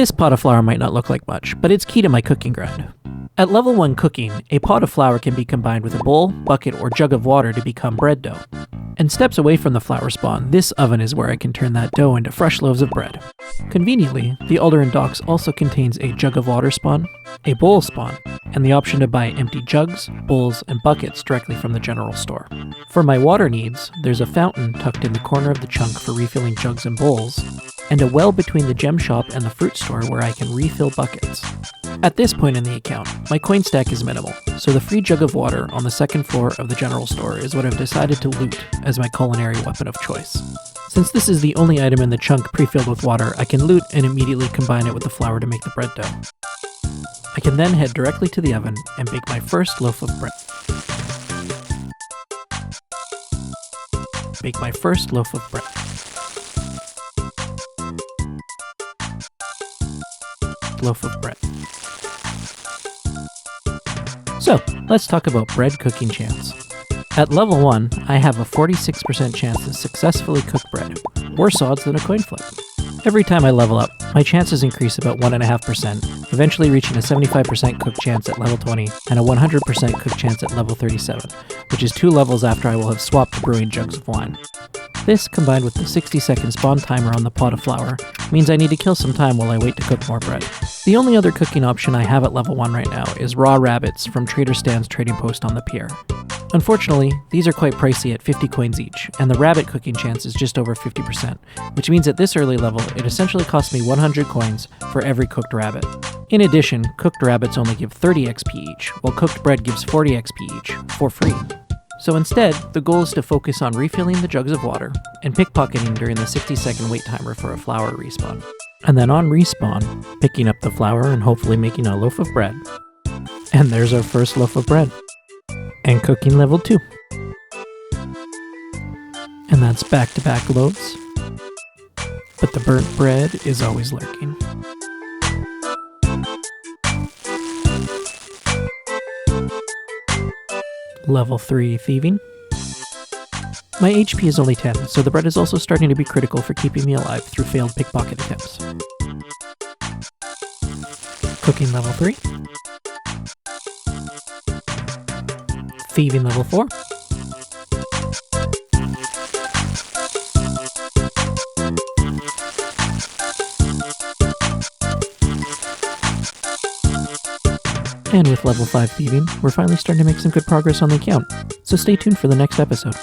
This pot of flour might not look like much, but it's key to my cooking grind. At level 1 cooking, a pot of flour can be combined with a bowl, bucket, or jug of water to become bread dough. And steps away from the flour spawn, this oven is where I can turn that dough into fresh loaves of bread. Conveniently, the Aldarin Docks also contains a jug of water spawn, a bowl spawn, and the option to buy empty jugs, bowls, and buckets directly from the general store. For my water needs, there's a fountain tucked in the corner of the chunk for refilling jugs and bowls, and a well between the gem shop and the fruit store where I can refill buckets. At this point in the account, my coin stack is minimal, so the free jug of water on the second floor of the general store is what I've decided to loot as my culinary weapon of choice. Since this is the only item in the chunk pre-filled with water, I can loot and immediately combine it with the flour to make the bread dough. I can then head directly to the oven and bake my first loaf of bread. Bake my first loaf of bread. Loaf of bread. So, let's talk about bread cooking chance. At level 1, I have a 46% chance to successfully cook bread, worse odds than a coin flip. Every time I level up, my chances increase about 1.5%, eventually reaching a 75% cook chance at level 20 and a 100% cook chance at level 37, which is 2 levels after I will have swapped to brewing jugs of wine. This, combined with the 60-second spawn timer on the pot of flour, means I need to kill some time while I wait to cook more bread. The only other cooking option I have at level 1 right now is raw rabbits from Trader Stan's trading post on the pier. Unfortunately, these are quite pricey at 50 coins each, and the rabbit cooking chance is just over 50%, which means at this early level, it essentially costs me 100 coins for every cooked rabbit. In addition, cooked rabbits only give 30 XP each, while cooked bread gives 40 XP each, for free. So instead, the goal is to focus on refilling the jugs of water and pickpocketing during the 60-second wait timer for a flour respawn. And then on respawn, picking up the flour and hopefully making a loaf of bread. And there's our first loaf of bread. And cooking level 2. And that's back-to-back loaves. But the burnt bread is always lurking. Level 3 thieving. My HP is only 10, so the bread is also starting to be critical for keeping me alive through failed pickpocket attempts. Cooking level 3. Thieving level 4. And with level 5 thieving, we're finally starting to make some good progress on the account, so stay tuned for the next episode.